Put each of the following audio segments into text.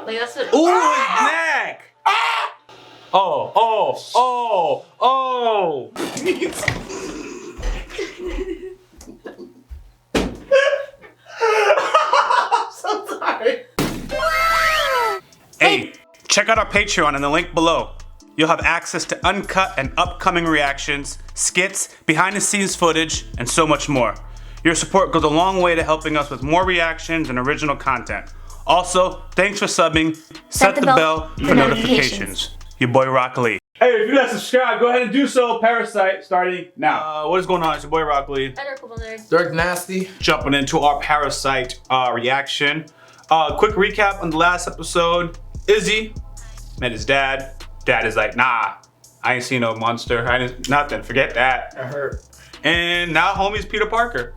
Like that's what. Ooh, his neck. Oh. I'm so sorry. Hey, check out our Patreon in the link below. You'll have access to uncut and upcoming reactions, skits, behind the scenes footage, and so much more. Your support goes a long way to helping us with more reactions and original content. Also, thanks for subbing. Set the bell for notifications. Your boy YaBoyRockLee. Hey, if you're not subscribed, go ahead and do so. Parasyte starting now. What is going on? It's your boy YaBoyRockLee. Dirk Nasty. Jumping into our Parasyte reaction. Quick recap on the last episode. Izzy met his dad. Dad is like, nah, I ain't seen no monster. I didn't, nothing. Forget that. I heard. And now homie's Peter Parker.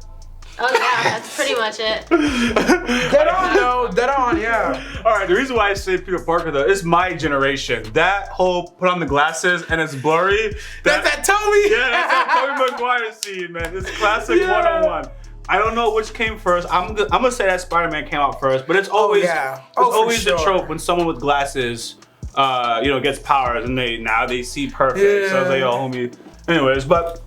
Oh yeah, that's pretty much it. Dead on though, dead on, yeah. Alright, the reason why I say Peter Parker though, it's my generation. That whole put on the glasses and it's blurry. That's that Toby! Yeah, that's that Tobey Maguire scene, man. It's classic 101. I don't know which came first. I'm gonna say that Spider-Man came out first, but it's always the trope when someone with glasses gets powers and they see perfect. Yeah. So I was like, yo, homie. Anyways, but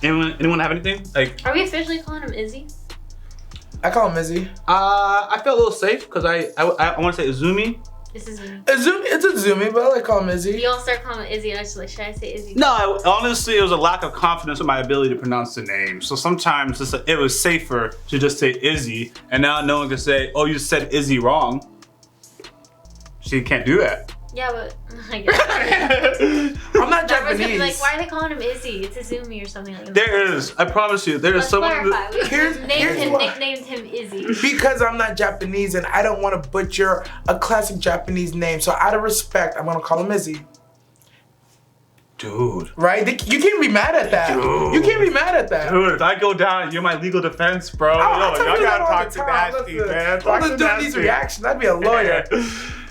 anyone have anything? Like, are we officially calling him Izzy? I call him Izzy. I felt a little safe because I want to say Izumi. This is Izumi. It's Izumi, but I like calling him Izzy. You all start calling him Izzy, and I was just like, should I say Izzy? No, honestly, it was a lack of confidence in my ability to pronounce the name. So sometimes it was safer to just say Izzy, and now no one can say, oh, you said Izzy wrong. She can't do that. Yeah, but I guess. I'm not Japanese. Gonna be like, why are they calling him Izzy? It's Izumi or something like that. There is, I promise you, there is someone. Nicknamed him Izzy. Because I'm not Japanese and I don't want to butcher a classic Japanese name, so out of respect, I'm gonna call him Izzy. Dude. Right? You can't be mad at that. Dude. You can't be mad at that. Dude, if I go down, you're my legal defense, bro. Y'all gotta talk to Nasty, man. I'm just doing these reactions. I'd be a lawyer.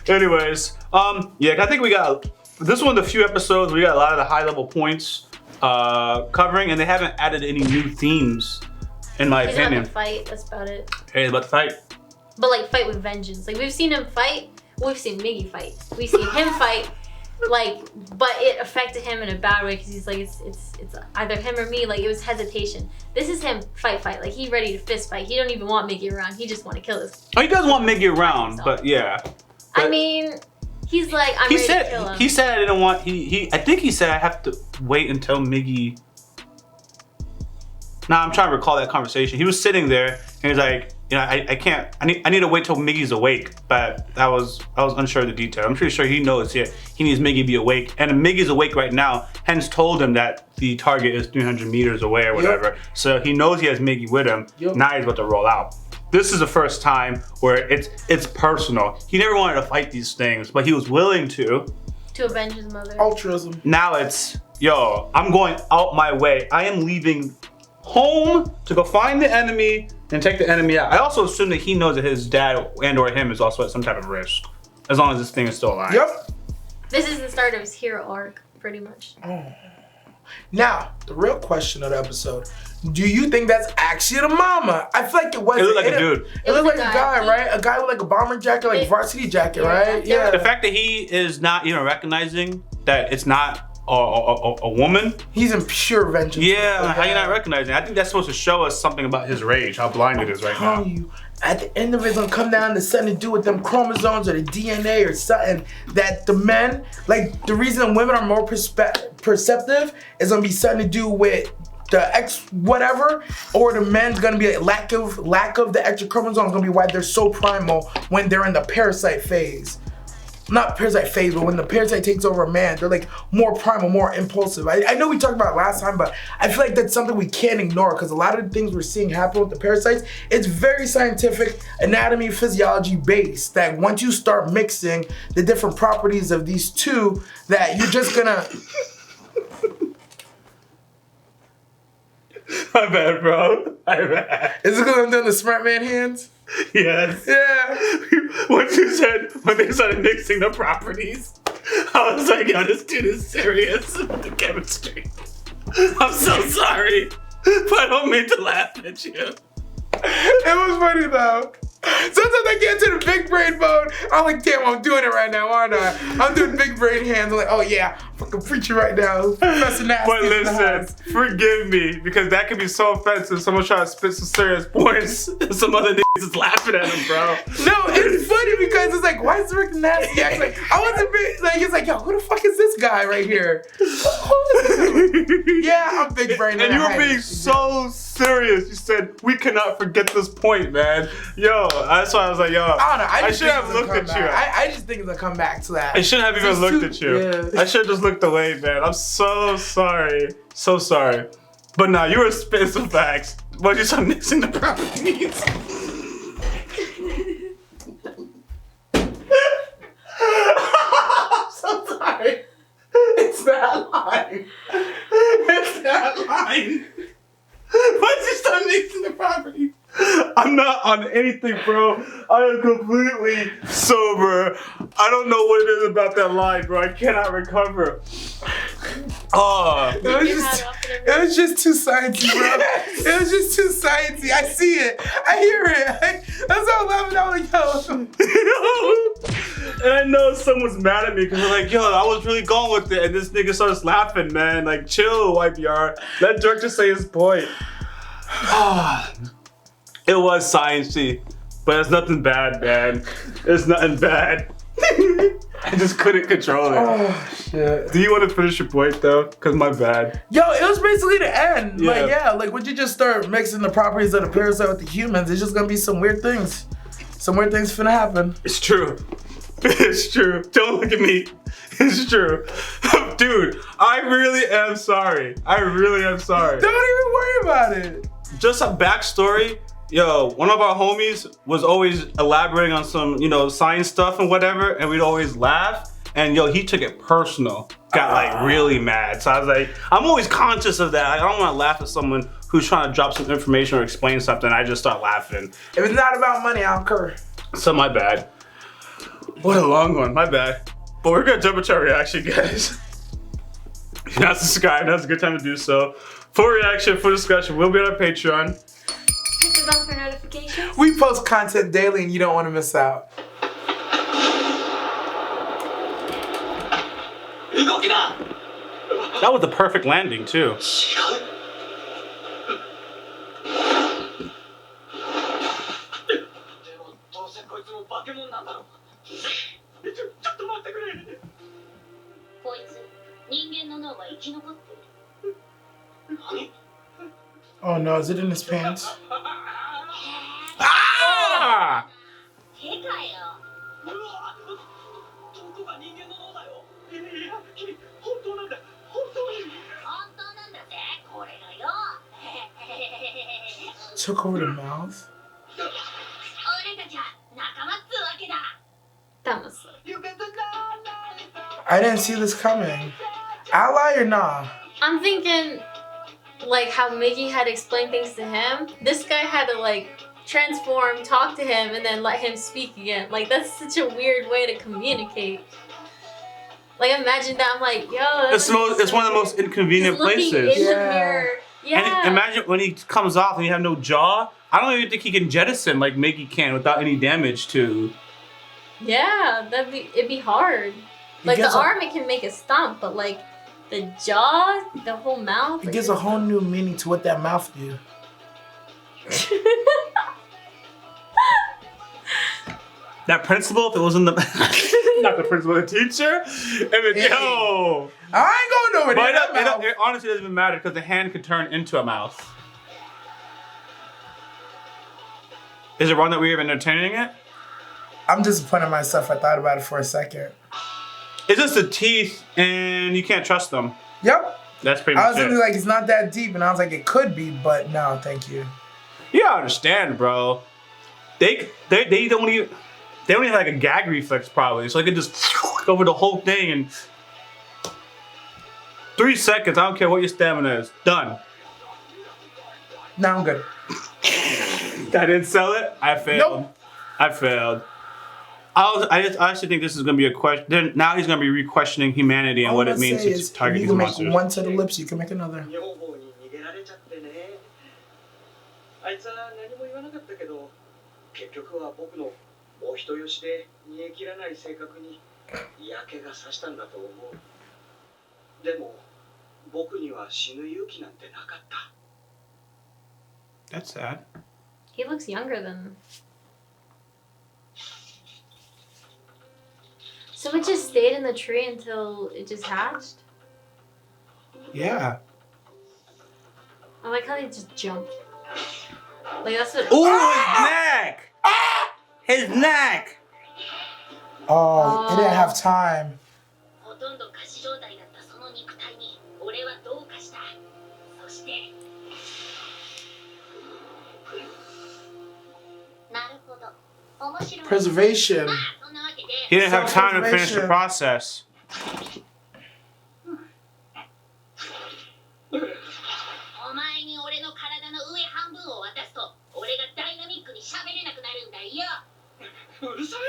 Anyways, I think we got, this one, the few episodes, we got a lot of the high level points covering, and they haven't added any new themes, in my opinion. He's about to fight, that's about it. Hey, about to fight. But like fight with vengeance. Like we've seen him fight, we've seen Miggy fight. We've seen him fight, but it affected him in a bad way because he's like, it's either him or me, like it was hesitation. This is him fight, like he ready to fist fight. He don't even want Miggy around, he just want to kill us. Oh, he does want Miggy around, but yeah. I mean, he's like, I'm ready to kill him. He said I didn't want, I think he said I have to wait until Miggy. Nah, I'm trying to recall that conversation. He was sitting there and he was like, I can't, I need to wait till Miggy's awake. But I was unsure of the detail. I'm pretty sure he knows he needs Miggy to be awake. And Miggy's awake right now, hence told him that the target is 300 meters away or whatever. Yep. So he knows he has Miggy with him. Yep. Now he's about to roll out. This is the first time where it's personal. He never wanted to fight these things, but he was willing to avenge his mother. Altruism. Now it's, yo, I'm going out my way. I am leaving home to go find the enemy and take the enemy out. I also assume that he knows that his dad and or him is also at some type of risk, as long as this thing is still alive. Yep. This is the start of his hero arc, pretty much. Oh. Now, the real question of the episode. Do you think that's actually the mama? I feel like it was. It looked like a dude. It looked like a guy, right? A guy with like a bomber jacket, like varsity jacket, right? Yeah. The fact that he is not even recognizing that it's not a woman. He's in pure vengeance. Yeah, how you not recognizing? I think that's supposed to show us something about his rage, how blind it is right now. You, at the end of it, it's gonna come down to something to do with them chromosomes or the DNA or something that the men, like the reason women are more perceptive is gonna be something to do with the X whatever, or the men's gonna be a lack of the extra chromosome gonna be why they're so primal when they're in the parasite phase. Not parasite phase, but when the parasite takes over a man, they're like more primal, more impulsive. I know we talked about it last time, but I feel like that's something we can't ignore because a lot of the things we're seeing happen with the parasites, it's very scientific, anatomy, physiology based, that once you start mixing the different properties of these two, that you're just gonna... My bad, bro. My bad. Is it because I'm doing the smart man hands? Yes. Yeah. What you said when they started mixing the properties, I was like, yo, this dude is serious with the chemistry. I'm so sorry, but I don't mean to laugh at you. It was funny though. Sometimes I get into the big brain mode. I'm like, damn, I'm doing it right now, aren't I? I'm doing big brain hands. I'm like, oh yeah, fucking preaching right now. Professor Nasty. But listen, forgive me, because that could be so offensive. Someone trying to spit some serious points, and some other niggas is laughing at him, bro. No, it's funny because it's like, why is Rick Nasty acting like, I wasn't like, it's like, yo, who the fuck is this guy right here? Yeah, I'm big brain. And you were being so serious. You said, we cannot forget this point, man. Yo, that's why I was like, yo, I don't know. I should have looked at you. I just think it's a comeback to that. I shouldn't have even looked at you. Yeah. I should have just looked away, man. I'm so sorry. So sorry. But nah, you were spitting some facts. But you start mixing the properties. I'm so sorry. It's that line. It's that line. Once you start mixing the properties. I'm not on anything, bro. I am completely sober. I don't know what it is about that line, bro. I cannot recover. Oh. It was just too sciencey, bro. It was just too sciencey. I see it. I hear it. That's how I'm laughing. I'm like, yo. And I know someone's mad at me because they're like, yo, I was really going with it. And this nigga starts laughing, man. Like, chill, YBR. Let Dirk just say his point. Ah. It was sciencey, but it's nothing bad, man. It's nothing bad. I just couldn't control it. Oh, shit. Do you want to finish your point, though? Because my bad. Yo, it was basically the end. Yeah. Like, yeah, like, would you just start mixing the properties of the parasite with the humans? It's just gonna be some weird things. Some weird things finna happen. It's true. It's true. Don't look at me. It's true. Dude, I really am sorry. I really am sorry. Don't even worry about it. Just a backstory. Yo, one of our homies was always elaborating on some, science stuff and whatever, and we'd always laugh. And yo, he took it personal. Got like really mad. So I was like, I'm always conscious of that. I don't want to laugh at someone who's trying to drop some information or explain something. I just start laughing. If it's not about money, I don't care. So my bad. What a long one, my bad. But we're gonna jump into our reaction, guys. If you're not subscribed, now's a good time to do so. Full reaction, full discussion will be on our Patreon. Hit the bell for notifications. We post content daily and you don't want to miss out. That was the perfect landing, too. Oh no, is it in his pants? Ah! Took over the mouth? That was. I didn't see this coming. Ally or nah? I'm thinking, like how Miggy had explained things to him. This guy had to like transform, talk to him, and then let him speak again. Like that's such a weird way to communicate. Like imagine that. I'm like, yo. It's one of the most inconvenient places. In the mirror. Yeah. And imagine when he comes off and you have no jaw. I don't even think he can jettison like Miggy can without any damage to. Yeah, it'd be hard. Like the arm, it can make a stomp, but like the jaw, the whole mouth. It gives a whole new meaning to what that mouth do. That principal, if it was in the not the principal, the teacher. And then, yo, I ain't going over there. But it honestly doesn't even matter because the hand could turn into a mouth. Is it wrong that we're even entertaining it? I'm disappointed in myself. I thought about it for a second. It's just the teeth, and you can't trust them. Yep. That's pretty much it. I was thinking like it's not that deep, and I was like it could be, but no, thank you. You gotta understand, bro. They don't even have like a gag reflex probably, so they can just go over the whole thing in 3 seconds. I don't care what your stamina is. Done. No, I'm good. I didn't sell it. I failed. Nope. I failed. I actually think this is going to be a question. Now he's going to be re-questioning humanity and what it means to target these monsters. You can make one to the lips, you can make another. 結局は僕のお人よしで煮え切らない性格に嫌気がさしたんだと思う。でも僕には死ぬ勇気なんてなかった。 That's sad. He looks younger than. So it just stayed in the tree until it just hatched? Yeah. I like how they just jumped. Like that's what. Ooh, his neck! His neck! Oh, it didn't have time. ほとんど仮死状態だったその肉体に俺はどうかした。そしてなるほど。面白い。 Preservation. まあそんなわけで He didn't have time to finish the Self-preservation. process. お前に俺の体の上半分を渡すと俺がダイナミックに喋れなくなるんだよ。うるさい。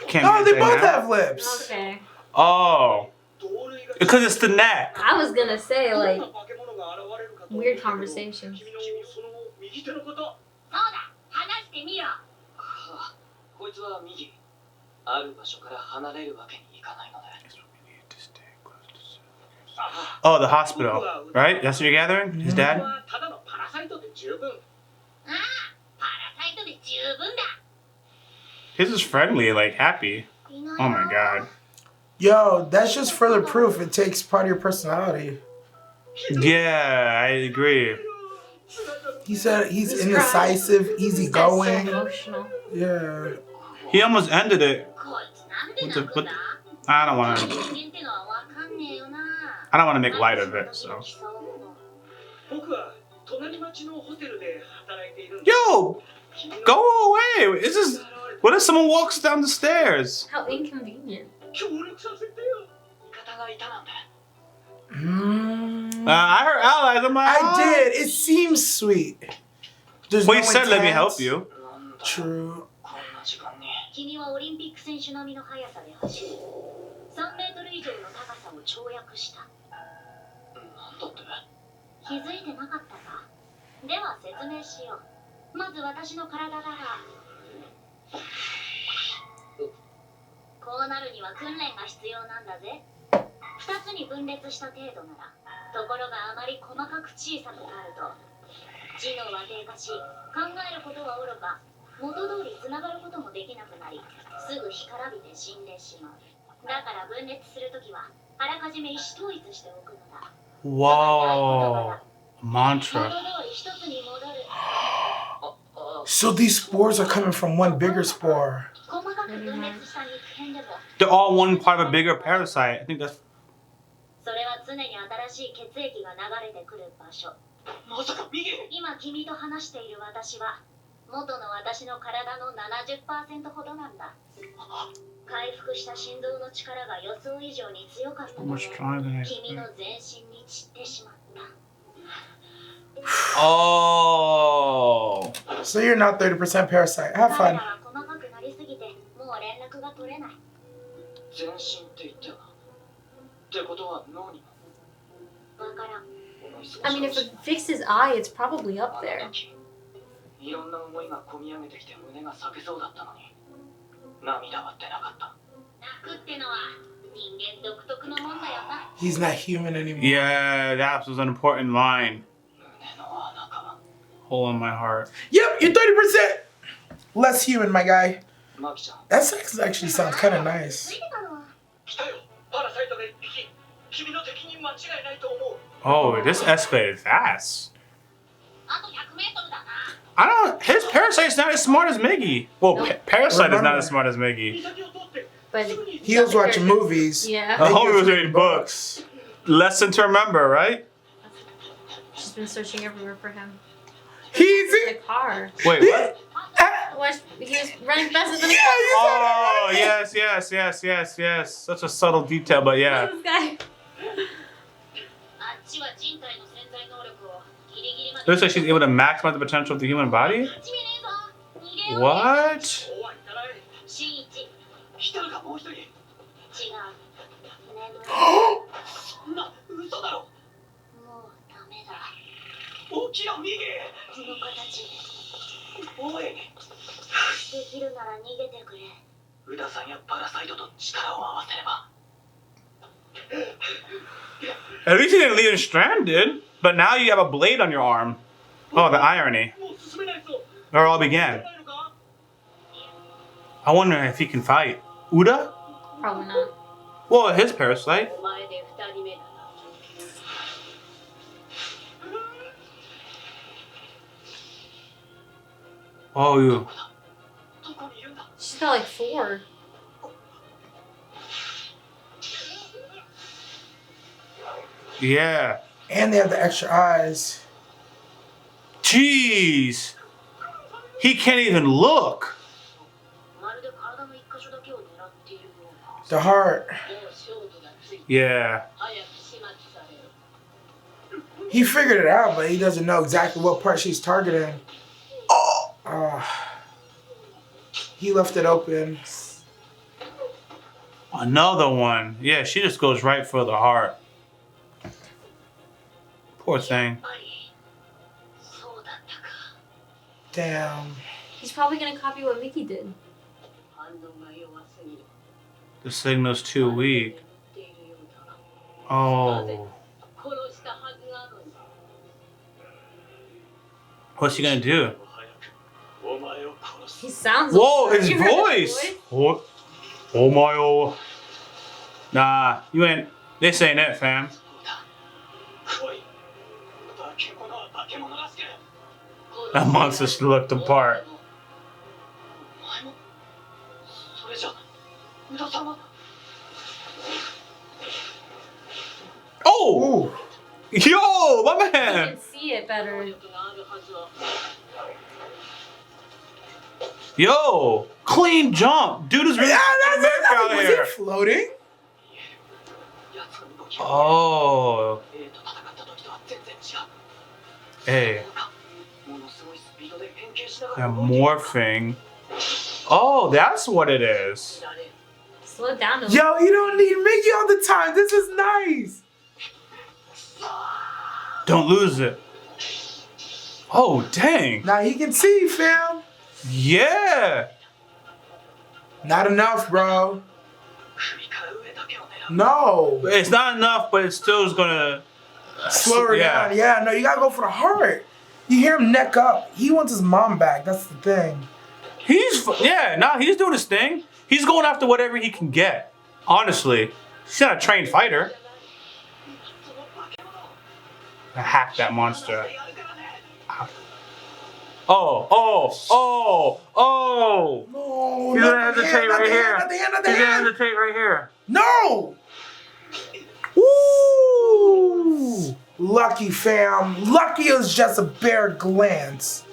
Can't Oh, be they a both thing, huh? have lips. Okay. Oh. 同類が Because it's the neck. I was gonna say どん like な化け物が現れるかと思う weird けど conversations. 君のその右手の方。そうだ、話してみろ。こいつは右。ある場所から離れるわけにいかないので。 Oh, the hospital. Right? That's what you're gathering? His 僕 dad? はただのパラサイトで十分。ああ、パラサイトで十分だ。 His is friendly, like happy. いない Oh my god. Yo, that's just further proof it takes part of your personality. Yeah, I agree. He said he's He's indecisive, That's so easygoing. emotional. Yeah. He almost ended it. こいつなんで泣くんだ。 I don't want to. 人間ってのはわかんねえよな。 I don't want to make light of it. So. 僕は隣町のホテルで働いているんだ。 Yo, go away. It's just. What if someone walks down the stairs? How inconvenient. 協力させてよ。味方がいたなんて。 I heard allies. I'm like, I did. It seems sweet. There's Well, no you said let me intent. help you. なんだ。 True. こんな時間に。君はオリンピック選手並みの速さで走る。3メートル以上の高さを跳躍した。なんだって。気づいてなかったか。では説明しよう。まず私の体だが、こうなるには訓練が必要なんだぜ。2つに分裂した程度なら、ところがあまり細かく小さくなると、知能は低下し、考えることはおろか、元通りつながることもできなくなり、すぐ干からびて死んでしまう。だから分裂するときは、あらかじめ意思統一しておくのだ。 Whoa. 元 Mantra. 通り一つに戻る。 So these spores are coming from one bigger spore. 細かく分裂した肉片でも、 They're all one part of a bigger parasite. I think that's. それは常に新しい血液が流れてくる場所。まさか右。今君と話している私は、元の私の体の 70% ほどなんだ。回復した心臓の力が予想以上に強かったの Much で、 stronger than I 君の expected. 全身に散ってしまった。 Oh. So you're not 30% parasite. Have 彼 fun. らは細かくなりすぎて、もう連絡が取れない。全身って言ったよな。ってことは脳にも。わからん。 I mean, if it fixed his eye, it's probably up there. いろんな思いが込み上げてきて胸が裂けそうだったのに涙は出なかった。泣くってのは人間独特のもんだよな。 He's not human anymore. Yeah, that was an important line. 胸の穴か。 Hole in my heart. Yep, you're 30% less human, my guy. マキちゃん。 That sex actually sounds kind of nice. ついてたのは。来たよ。パラサイトが一匹。君の敵に間違いないと思う。 Oh, this escalated fast. あと100メートルだな。 I don't. His parasite's not as smart as Miggy. Well, Parasite is not as smart as Miggy. 岬を通って But すぐに He was watching movies. yeah, The homie was reading books. Lesson to remember, right? she's been searching everywhere for him. He's The it. car. Wait, what? Watch, he was running faster than Yeah, you Oh, said yes. Such a subtle detail, but yeah. this guy. あっちは人体の潜在能力をギリギリまで。 Looks like she's able to maximize the potential of the human body. 始めねえぞ。逃げよう。 What? そうは言ったらい。新一。来たのかもう一人。違う。眠い。そんな嘘だろ。もうダメだ。起きろ右。この形。おい。できるなら逃げてくれ。宇田さんやパラサイトと力を合わせれば。 At least he didn't leave him stranded. But now you have a blade on your arm. Oh, the irony. もう進めないぞ。 Where it all began. ないのか？ I wonder if he can fight. Uda? Probably not. Well, his parasite. お前で2人目だな。 Oh, you. どこにいるんだ？ She's got like 4. Yeah. And they have the extra eyes. Jeez. He can't even look. まるで体の一箇所だけを狙っているような。 The heart. もう勝負がついて Yeah. 早く始末される。 He figured it out, but he doesn't know exactly what part she's targeting. He left it open. Another one. Yeah, she just goes right for the heart. Poor thing. そうだったか。 Damn. He's probably gonna copy what Mickey did. 反応が弱すぎる。 The signal's too weak. 眠っているようだ。 Oh. 殺したはずなのに。 What's he gonna do? お前を殺す。 He sounds. Whoa, his You heard voice! What? Oh my oh. Nah, you ain't. This ain't it, fam. おい。化け物は化け物らしく。 That monster looked apart. お前も。それじゃ。宇田さんは。 Oh! Ooh. Yo, my You man! can see it better. 力があるはずは。 Yo! Clean jump! Dude is really Yeah, Captain that's America out Was here. he floating? 奴の動きは。 Oh. A と戦った時とは全然違う。 Hey. ものすごいスピードで変形しなが They're ら動いている。 morphing. Oh, that's what it is. Slow down a little. Yo, you don't need Mickey all the time. This is nice. Don't lose it. Oh, dang. Now he can see, fam. Yeah. Not enough, bro. 首から上だけを狙う。 No. It's not enough, but it still is gonna Slow her yeah. down. Yeah, no, you gotta go for the heart. You hear him neck up. He wants his mom back. That's the thing. He's doing his thing. He's going after whatever he can get. Honestly, he's not a trained fighter. I hacked that monster. Oh. No. He's not gonna the hesitate hand, not right the here. hand, not the hand, not the He's gonna hand. hesitate right here. No. Ooh. Lucky, fam. Lucky is just a bare glance.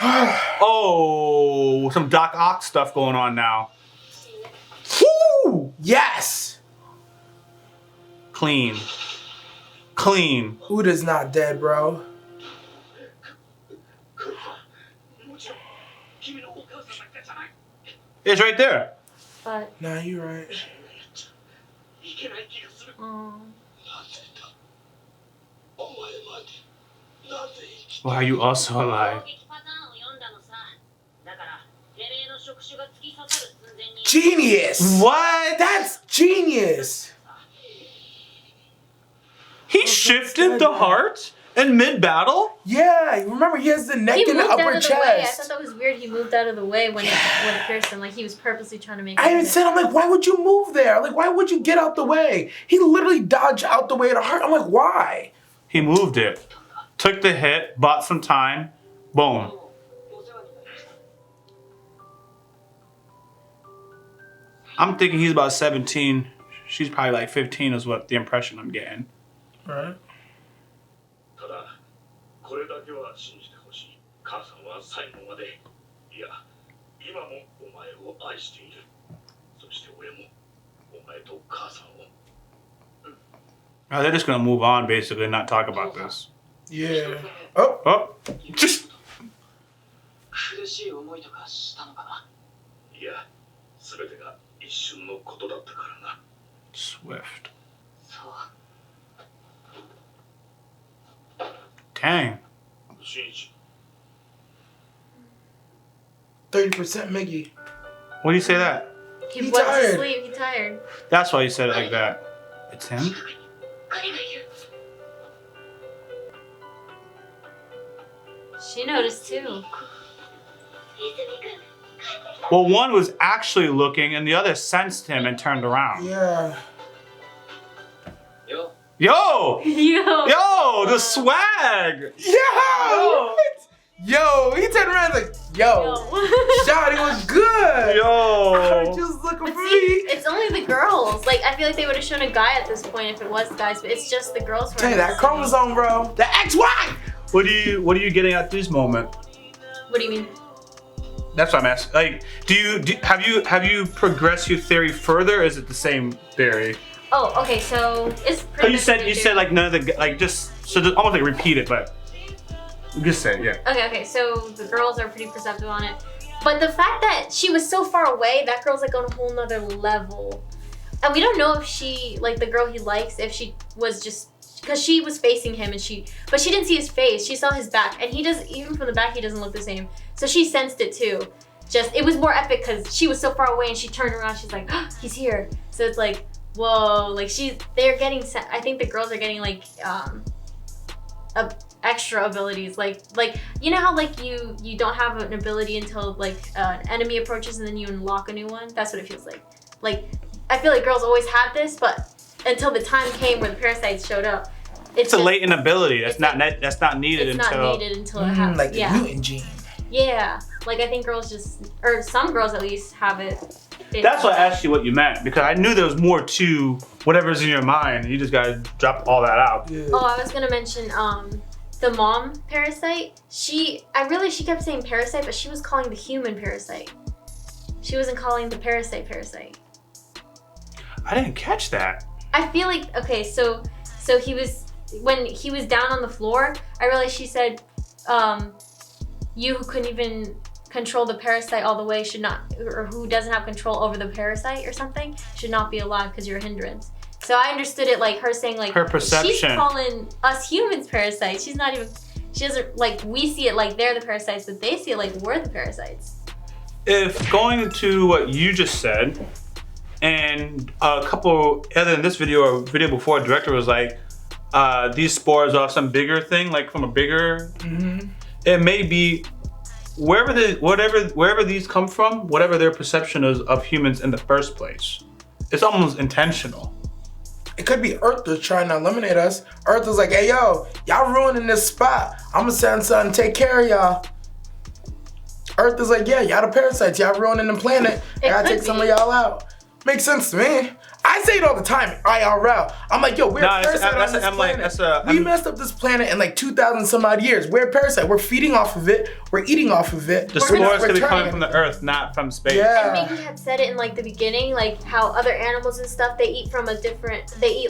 Oh, some Doc Ock stuff going on now. Woo! Yes. Clean. Uda's not dead, bro. もちろん、君のお母さんだけじゃない。 It's right there. But, Nah, you're right. いけない気がする。 um, なぜだ。お前まで。なぜ生き。 Why are you also 攻 alive? 撃パターンを読んだのさ。だから、てめえの触手が突き刺さる寸前に。 Genius. What? That's genius. He shifted the heart in mid-battle? Yeah, remember he has the neck he and the moved out upper of the way. I chest. thought that was weird. He moved out of the way when it pierced him. Like he was purposely trying to make I it even hit. said, I'm like, why would you move there? Like, why would you get out the way? He literally dodged out the way of the heart. I'm like, why? He moved it. Took the hit, bought some time. Boom. お世話になりました。 I'm thinking he's about 17. She's probably like 15 is what the impression I'm getting. Right. ただ、これだけは信じてほしい。母さんは最後まで、いや、今もお前を愛している。そして俺も、お前と母さんを。 Now they're just gonna move on basically and not talk about this. Yeah. Oh. Oh, just 苦しい思いとかしたのかな。いや、すべてが一瞬のことだったからな。 Swift. そう。 Dang. 真一。30% Miggy. What do you say that? He He went to tired. sleep. He tired. That's why you said it like that. It's him? 彼がいる She noticed too. 泉君帰ってきた Well, one was actually looking and the other sensed him and turned around. Yeah. よ Yo! Yo. Yo, the swag! Yo! Yo, he turned around like, yo, Shawty was good. Yo! Her just looking But for see, me. it's only the girls. Like, I feel like they would have shown a guy at this point if it was guys, but it's just the girls. Tell you that chromosome, bro. The XY. What are you getting at this moment? What do you mean? That's what I'm asking. Like, have you progressed your theory further? Or is it the same theory? Oh, okay. So it's Oh, pretty. you much said the you theory. said like none of the like just so just, almost like repeat it, but just say it, yeah. Okay. So the girls are pretty perceptive on it, but the fact that she was so far away, that girl's like on a whole nother level, and we don't know if she like the girl he likes, if she was just. Because she was facing him but she didn't see his face. She saw his back, and he does even from the back he doesn't look the same. So she sensed it too. Just it was more epic because she was so far away and she turned around. She's like, oh, he's here. So it's like, whoa, like they're getting. I think the girls are getting like extra abilities. Like you know how like you don't have an ability until like an enemy approaches and then you unlock a new one. That's what it feels like. Like I feel like girls always had this, but until the time came where the parasites showed up. It's a latent ability. That's not needed it's until. not needed until it happens. Like the yeah. mutant gene. Yeah. Like I think girls or some girls at least have it. That's why I asked you what you meant because I knew there was more to whatever's in your mind. You just gotta drop all that out. Yeah. Oh, I was gonna mention the mom parasite. She kept saying parasite, but she was calling the human parasite. She wasn't calling the parasite. I didn't catch that. I feel like okay, so he was when he was down on the floor. I realized she said, "You who couldn't even control the parasite all the way should not, or who doesn't have control over the parasite or something, should not be alive because you're a hindrance." So I understood it like her saying like Her perception. She's calling us humans parasites. She doesn't like we see it like they're the parasites, but they see it like we're the parasites. If going to what you just said, and a couple other than this video or video before, director was like, these spores are some bigger thing, like from a bigger. It may be wherever these come from, whatever their perception is of humans in the first place. It's almost intentional. It could be Earth that's trying to eliminate us. Earth is like, hey yo, y'all ruining this spot. I'm gonna send something to take care of y'all. Earth is like, yeah, y'all the parasites. Y'all ruining the planet. I gotta take some of y'all out. Makes sense to me. I say it all the time, IRL. I'm like, yo, we're a parasite on this planet. We messed up this planet in like 2,000 some odd years. We're a parasite. We're feeding off of it. We're eating off of it. The spores could be coming from the earth, not from space. Yeah. And Mickey had said it in like the beginning, like how other animals and stuff, they eat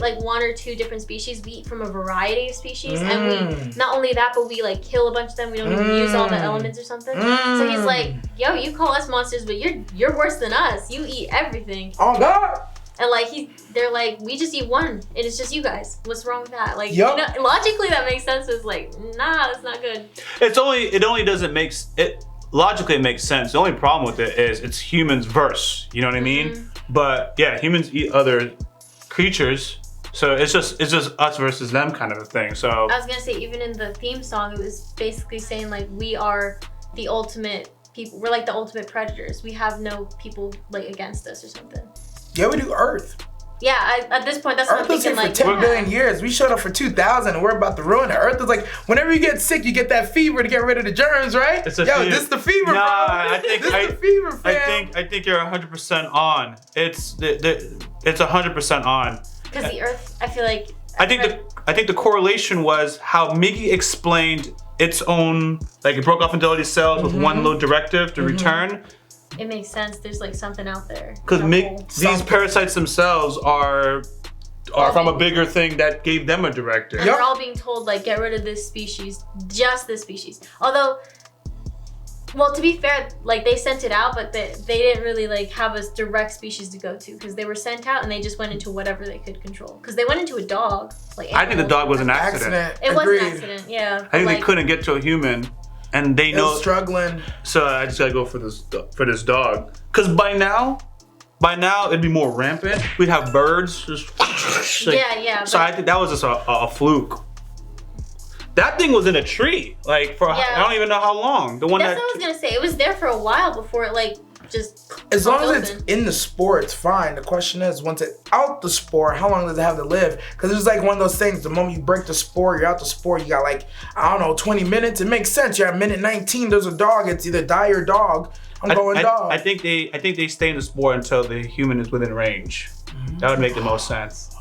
like one or two different species. We eat from a variety of species, and we not only that, but we like kill a bunch of them. We don't even use all the elements or something. So he's like, yo, you call us monsters, but you're worse than us. You eat everything. Oh God. And like they're like, we just eat one, and it's just you guys. What's wrong with that? Like, Yup. you know, logically that makes sense. It's like, nah, that's not good. It only doesn't make it logically it makes sense. The only problem with it is it's humans verse. You know what I mean? But yeah, humans eat other creatures, so it's just us versus them kind of a thing. So I was gonna say, even in the theme song, it was basically saying like we are the ultimate people. We're like the ultimate predators. We have no people like against us or something. Yeah, we do Earth. Yeah, at this point, that's what Earth I'm was here thinking. for Like, 10 billion years. We showed up for 2,000 and we're about to ruin it. Earth is like, whenever you get sick, you get that fever to get rid of the germs, right? It's a Yo, fever. this the fever, bro. I think this the fever, fam. I think you're 100% on. It's 100% on. because the Earth, I feel like. I think the correlation was how Miggy explained its own, like it broke off into all these cells with one little directive to return. It makes sense. There's like something out there. Because these parasites themselves are from a bigger thing that gave them a directive. And they're all being told like, get rid of this species, just this species. Although, well, to be fair, like they sent it out, but they didn't really like have a direct species to go to because they were sent out and they just went into whatever they could control. Because they went into a dog. Like I think the dog was an accident. It was Agreed. an accident, yeah. I think like, they couldn't get to a human. and they know struggling. So I just gotta go for this dog. Cause by now it'd be more rampant. We'd have birds just. Like, yeah. So I think that was just a fluke. That thing was in a tree, like for I don't even know how long. The one that's what I was gonna say. It was there for a while before it like just. As long as it's in the spore, it's fine. The question is, once it's out the spore, how long does it have to live? Because it's like one of those things. The moment you break the spore, you're out the spore. You got like 20 minutes. It makes sense. You're at minute 19. There's a dog. It's either die or dog. I'm going dog. I think they stay in the spore until the human is within range. That would make the most sense.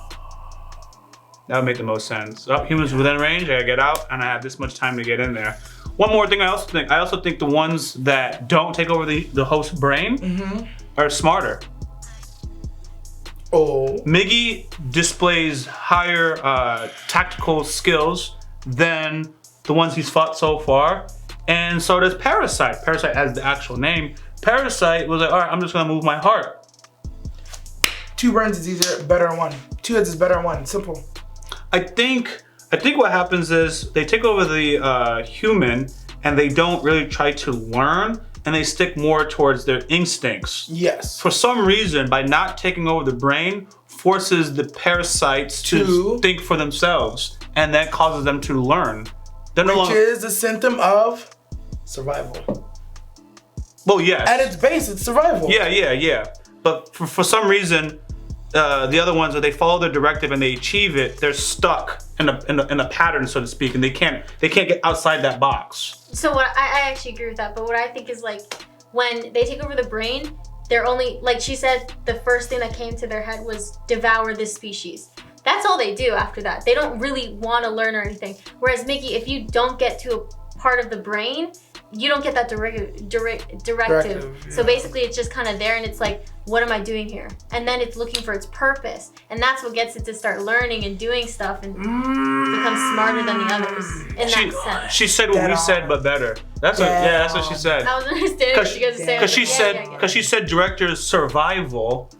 Oh, humans within range, I gotta get out, and I have this much time to get in there. One more thing I also think the ones that don't take over the host's brain are smarter. Oh. Miggy displays higher tactical skills than the ones he's fought so far, and so does Parasyte. Parasyte has the actual name. Parasyte was like, all right, I'm just gonna move my heart. 2 brains is easier, better than 1. 2 heads is better than 1. Simple. I think what happens is they take over the human and they don't really try to learn, and they stick more towards their instincts. Yes. For some reason, by not taking over the brain, forces the parasites to think for themselves, and that causes them to learn. Which is a symptom of survival. Well, yes. At its base, it's survival. Yeah. But for some reason, the other ones, where they follow the directive and they achieve it, they're stuck in a pattern, so to speak, and they can't get outside that box. So what I actually agree with that, but what I think is like when they take over the brain, they're only, like she said, the first thing that came to their head was devour this species. That's all they do after that. They don't really want to learn or anything. Whereas Mickey, if you don't get to a part of the brain, you don't get that directive. So basically it's just kind of there, and it's like, what am I doing here? And then it's looking for its purpose. And that's what gets it to start learning and doing stuff and become smarter than the others in that sense. She said what we said, but better. That's what she said. I was understanding what you guys are saying. Because she said director's survival,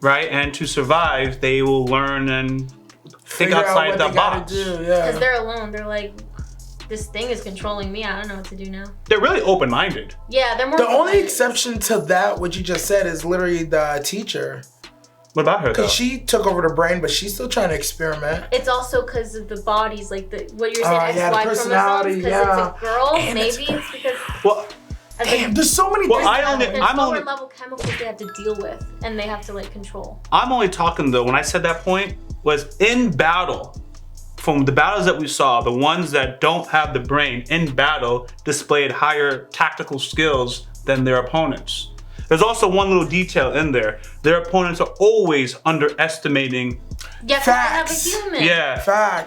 right? And to survive, they will learn and think outside the box. Because they're alone. They're like, this thing is controlling me. I don't know what to do now. They're really open-minded. Yeah, they're more. The only exception to that, what you just said, is literally the teacher. What about her, though? Because she took over the brain, but she's still trying to experiment. It's also because of the bodies, like what you're saying, XY personality, chromosomes. Because it's a girl, and maybe it's because. Well, damn, there's so many. There's lower level chemicals they have to deal with, and they have to like control. I'm only talking though. When I said that point, was in battle. From the battles that we saw, the ones that don't have the brain in battle displayed higher tactical skills than their opponents. There's also one little detail in there. Their opponents are always underestimating. Yeah, facts. They have a human. Yeah, facts.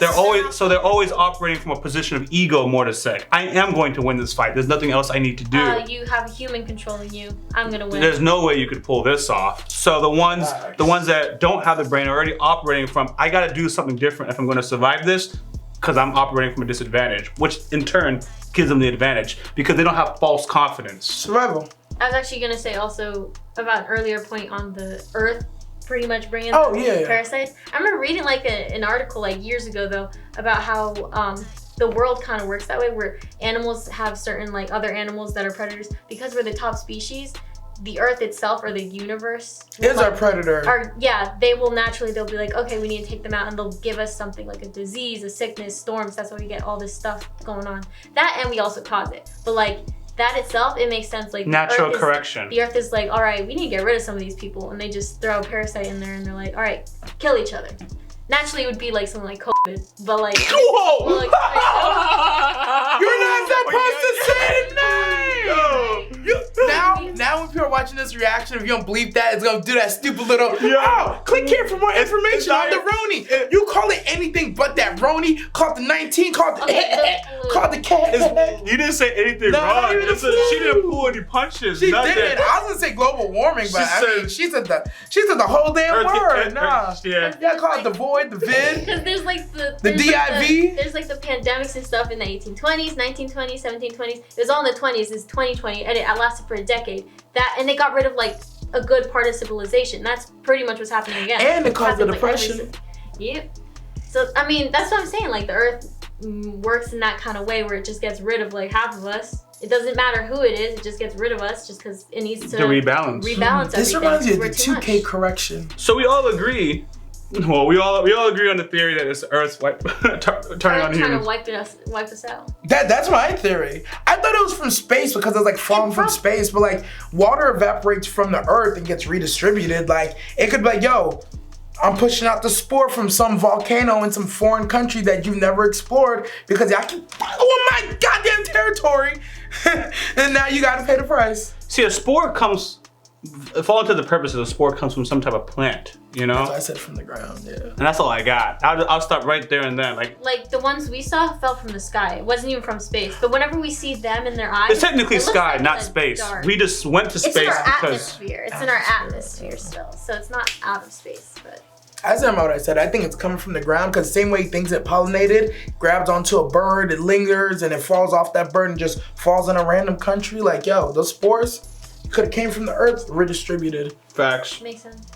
They're always operating from a position of ego, more to say. I am going to win this fight. There's nothing else I need to do. You have a human controlling you. I'm gonna win. There's no way you could pull this off. So the ones that don't have the brain are already operating from, I gotta do something different if I'm gonna survive this, because I'm operating from a disadvantage, which in turn gives them the advantage because they don't have false confidence. Survival. I was actually gonna say also about an earlier point on the Earth pretty much bringing parasites. I remember reading like an article like years ago though about how the world kind of works that way, where animals have certain like other animals that are predators. Because we're the top species, the Earth itself or the universe is our predator. They'll be like, okay, we need to take them out, and they'll give us something like a disease, a sickness, storms. That's why we get all this stuff going on. That, and we also cause it. But like that itself, it makes sense. Like natural correction. The Earth is like, all right, we need to get rid of some of these people, and they just throw a parasite in there, and they're like, all right, kill each other. Naturally, it would be like something like COVID, but like, whoa, well, like you're not supposed to say the name. Now when people are watching this reaction, if you don't believe that, it's gonna do that stupid little, click here for more information on the Roni. You call it anything but that Roni. Call it the 19, call it the, call it the cat. You didn't say anything wrong. She didn't pull any punches. She didn't. I was gonna say global warming, but she said the whole damn word. Yeah, call it the void, the vid. Because there's like the DIV. There's like the pandemics and stuff in the 1820s, 1920s, 1720s. It was all in the 20s. It's 2020, and it lasted for a decade. And they got rid of like a good part of civilization. That's pretty much what's happening again. And it caused the depression. Yep. So I mean, that's what I'm saying. Like the Earth works in that kind of way where it just gets rid of like half of us. It doesn't matter who it is, it just gets rid of us just because it needs to rebalance. This everything. reminds me of the We're too 2K much. correction. So we all agree. Well, we all agree on the theory that it's Earth's turning on Trying to humans. wipe us out. That's my theory. I thought it was from space because it's like falling from space, but like water evaporates from the earth and gets redistributed. Like it could be like, yo, I'm pushing out the spore from some volcano in some foreign country that you've never explored because y'all keep following my goddamn territory. And now you gotta pay the price. See, a spore comes, fall into the purpose of a spore comes from some type of plant, you know? That's what I said from the ground, yeah. And that's all I got. I'll stop right there and then. Like the ones we saw fell from the sky. It wasn't even from space. But whenever we see them in their eyes, It's technically it looks sky, like not the space. dark. We just went to It's in space our because atmosphere. It's in our atmosphere still. So it's not out of space, but I said what I said. I think it's coming from the ground because same way things get pollinated, grabs onto a bird, it lingers, and it falls off that bird and just falls in a random country. Like, yo, those spores could have came from the earth, redistributed. facts. makes sense.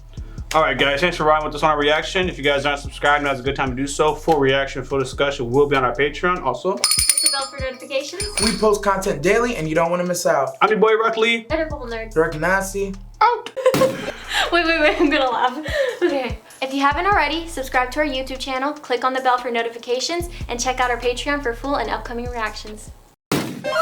All right, guys, thanks for riding with us on our reaction. If you guys aren't subscribed, now's a good time to do so. Full reaction, full discussion will be on our Patreon also. Hit the bell for notifications. We post content daily and you don't want to miss out. I'm your boy, RockLee. Edible nerd. Direct Nasty. Out. Wait, I'm gonna laugh. Okay. If you haven't already, subscribe to our YouTube channel, click on the bell for notifications, and check out our Patreon for full and upcoming reactions. Wow!